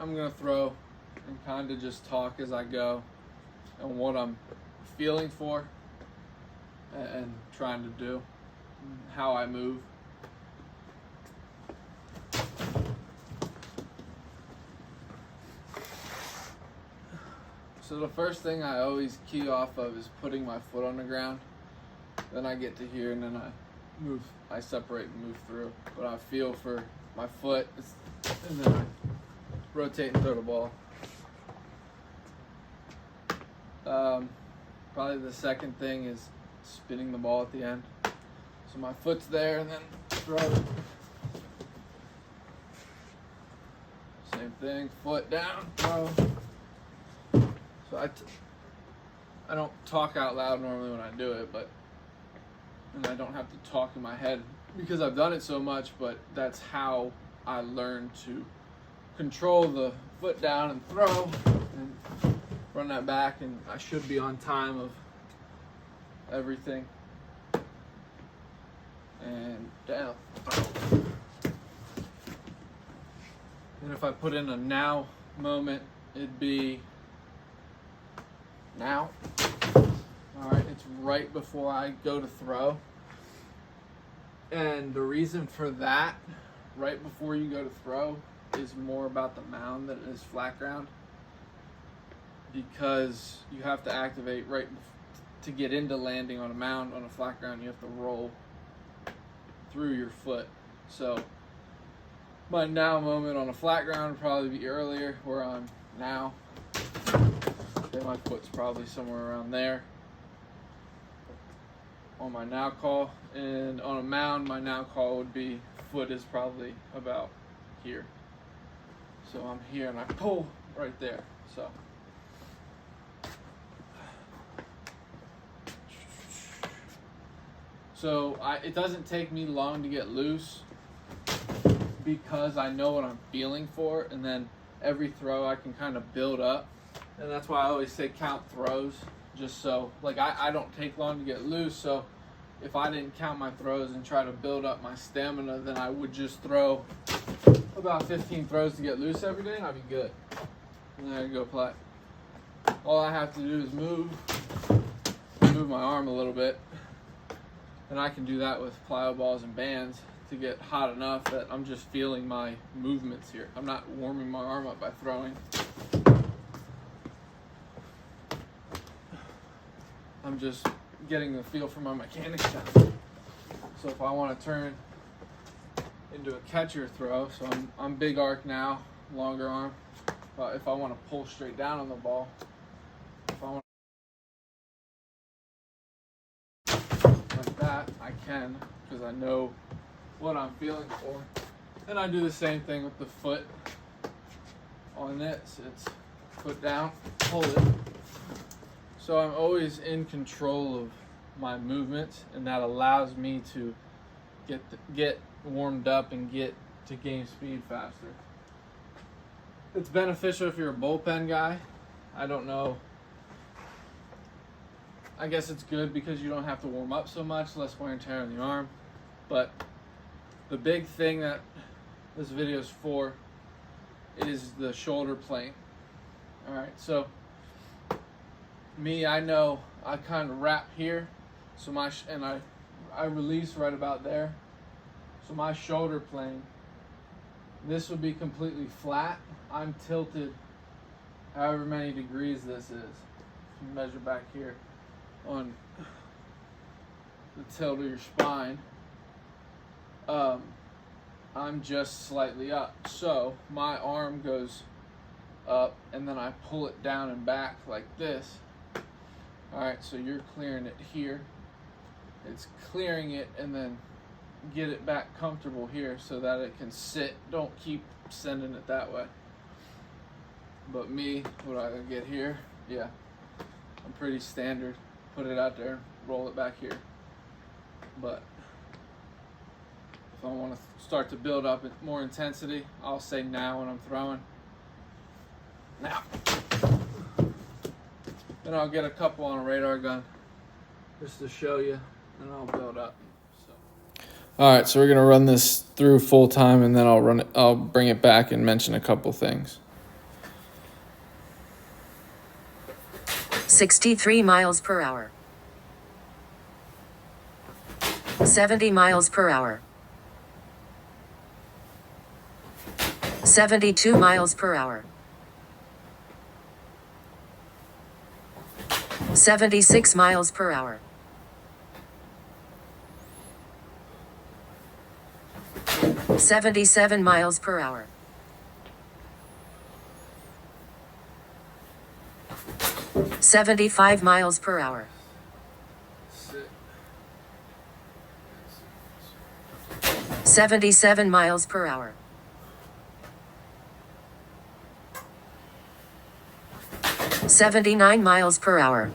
I'm going to throw and kind of just talk as I go and what I'm feeling for and trying to do, how I move. So the first thing I always key off of is putting my foot on the ground. Then I get to here and then I separate and move through. But I feel for my foot and then I rotate and throw the ball. Probably the second thing is spinning the ball at the end. So my foot's there and then throw it. Same thing, foot down, throw. So I don't talk out loud normally when I do it, and I don't have to talk in my head because I've done it so much, but that's how I learned to control the foot down and throw and run that back, and I should be on time of everything. And down, throw. And if I put in a now moment, it'd be now. All right, it's right before I go to throw. And the reason for that, right before you go to throw, is more about the mound than it is flat ground. Because you have to activate right to get into landing on a mound. On a flat ground, you have to roll through your foot. So my now moment on a flat ground would probably be earlier, where I'm now. Okay, my foot's probably somewhere around there on my now call, and on a mound my now call would be foot is probably about here. So I'm here and I pull right there. So it doesn't take me long to get loose because I know what I'm feeling for, and then every throw I can kind of build up. And that's why I always say count throws, just so, like, I don't take long to get loose, so if I didn't count my throws and try to build up my stamina, then I would just throw about 15 throws to get loose every day, and I'd be good. And then I go play. All I have to do is move my arm a little bit, and I can do that with plyo balls and bands to get hot enough that I'm just feeling my movements here. I'm not warming my arm up by throwing. I'm just getting the feel for my mechanics down. So if I want to turn into a catcher throw, so I'm big arc now, longer arm. But if I want to pull straight down on the ball, if I want like that, I can, because I know what I'm feeling for. And I do the same thing with the foot on this. It's foot down, pull it. So I'm always in control of my movements, and that allows me to get warmed up and get to game speed faster. It's beneficial if you're a bullpen guy. I don't know. I guess it's good because you don't have to warm up so much, less wear and tear on the arm. But the big thing that this video is for is the shoulder plane. All right, so me, I know I kind of wrap here, so I release right about there. So my shoulder plane, this would be completely flat. I'm tilted however many degrees this is. You measure back here on the tilt of your spine. I'm just slightly up. So my arm goes up and then I pull it down and back like this. Alright, so you're clearing it here. It's clearing it and then get it back comfortable here so that it can sit. Don't keep sending it that way. But me, what I get here, yeah, I'm pretty standard. Put it out there, roll it back here. But if I want to start to build up more intensity, I'll say now when I'm throwing. Now. Then I'll get a couple on a radar gun just to show you, and I'll build up. All right, so we're gonna run this through full time, and then I'll bring it back and mention a couple things. 63 miles per hour. 70 miles per hour. 72 miles per hour. 76 miles per hour. 77 miles per hour. 75 miles per hour. 77 miles per hour. 79 miles per hour.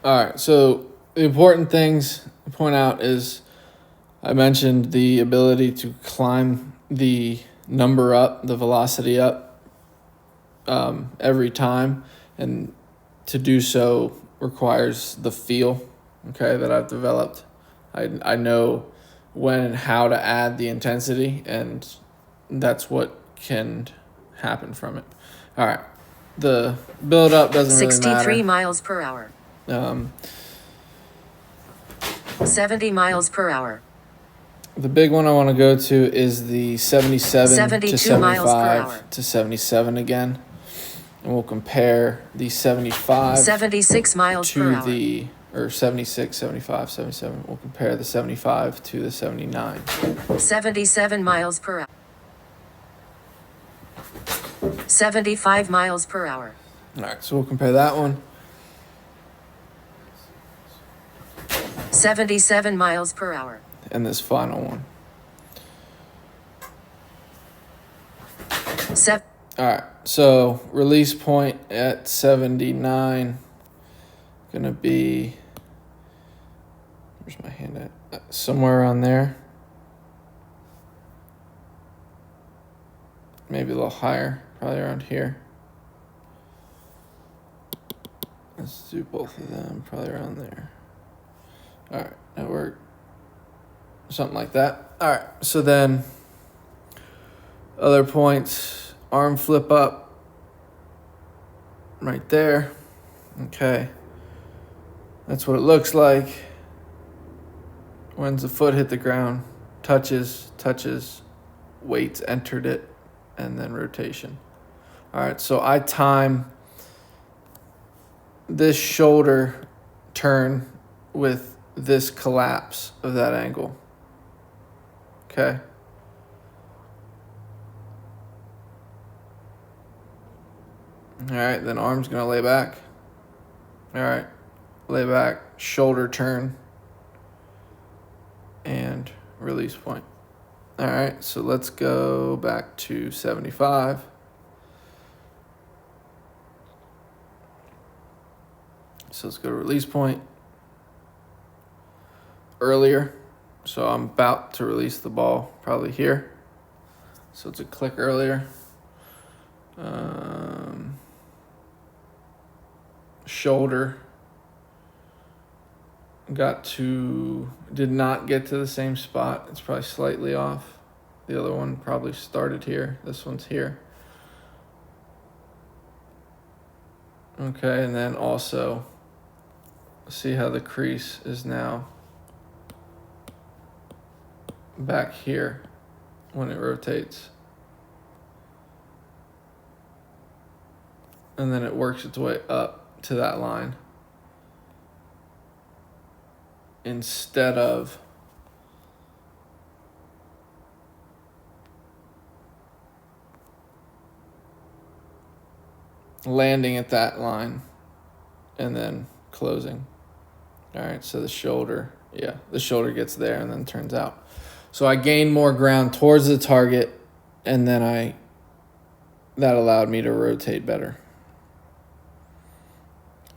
All right, so the important things to point out is I mentioned the ability to climb the number up, the velocity up every time, and to do so requires the feel, okay, that I've developed. I know when and how to add the intensity, and that's what can happen from it. All right, the build up doesn't really matter. 63 miles per hour. 70 miles per hour. The big one I want to go to is the 77 to 75 to 77 again. And we'll compare the 75 76 miles to per hour. the, or 76, 75, 77. We'll compare the 75 to the 79. 77 miles per hour. 75 miles per hour. All right, so we'll compare that one. 77 miles per hour. And this final one. All right, so release point at 79, gonna be, where's my hand at? Somewhere around there. Maybe a little higher, probably around here. Let's do both of them, probably around there. All right, that worked. Something like that. All right, so then other points. Arm flip up right there. Okay. That's what it looks like. When the foot hit the ground, touches, weights entered it, and then rotation. All right, so I time this shoulder turn with this collapse of that angle. Okay. All right, then arm's gonna lay back. All right, lay back, shoulder turn, and release point. All right, so let's go back to 75. So let's go to release point. Earlier, so I'm about to release the ball, probably here. So it's a click earlier. Shoulder did not get to the same spot. It's probably slightly off. The other one probably started here. This one's here. Okay, and then also see how the crease is now back here when it rotates. And then it works its way up to that line instead of landing at that line and then closing. All right, so the shoulder gets there and then turns out. So I gained more ground towards the target, and then that allowed me to rotate better.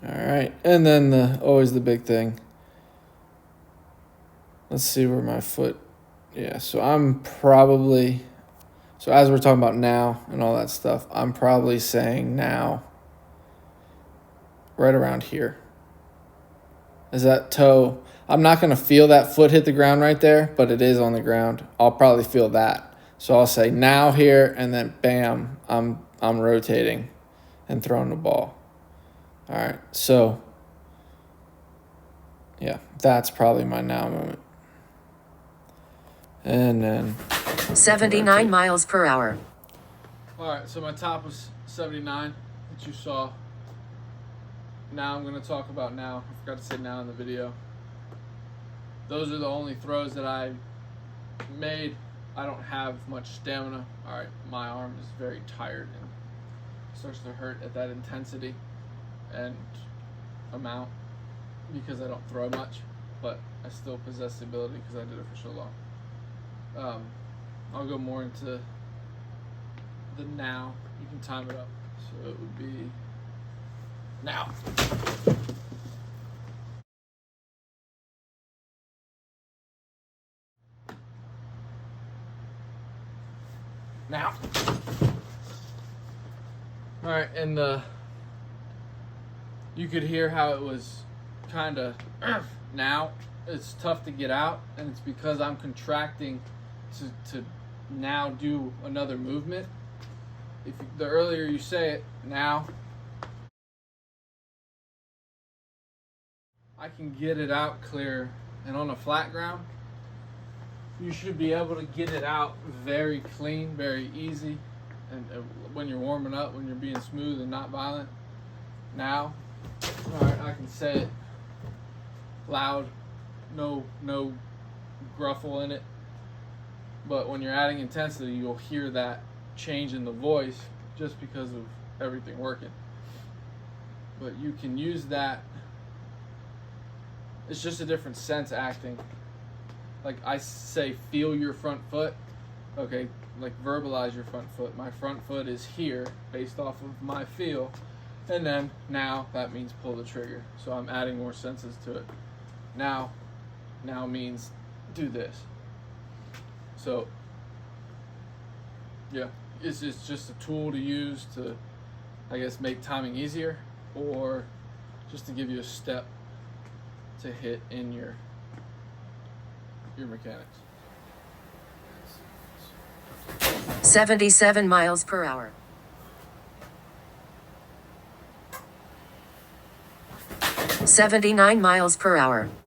All right, and then always the big thing. Let's see where my foot, so as we're talking about now and all that stuff, I'm probably saying now right around here. Is that toe? I'm not going to feel that foot hit the ground right there, but it is on the ground. I'll probably feel that. So I'll say now here, and then bam, I'm rotating and throwing the ball. All right, so yeah, that's probably my now moment. And then 79 miles per hour. All right, so my top was 79 that you saw. Now I'm going to talk about now. I forgot to say now in the video. Those are the only throws that I made. I don't have much stamina. All right, my arm is very tired and starts to hurt at that intensity and amount because I don't throw much, but I still possess the ability because I did it for so long. I'll go more into the now. You can time it up. So it would be now. Now. All right, and you could hear how it was kind of now. It's tough to get out, and it's because I'm contracting to now do another movement. If the earlier you say it now, I can get it out clear, and on a flat ground, you should be able to get it out very clean, very easy. And when you're warming up, when you're being smooth and not violent. Now, all right, I can say it loud, no gruffle in it. But when you're adding intensity, you'll hear that change in the voice just because of everything working. But you can use that. It's just a different sense acting. Like I say, feel your front foot. Okay, like verbalize your front foot. My front foot is here based off of my feel. And then now that means pull the trigger. So I'm adding more senses to it. Now means do this. So yeah, it's just a tool to use to, I guess, make timing easier, or just to give you a step to hit in your mechanics. 77 miles per hour. 79 miles per hour.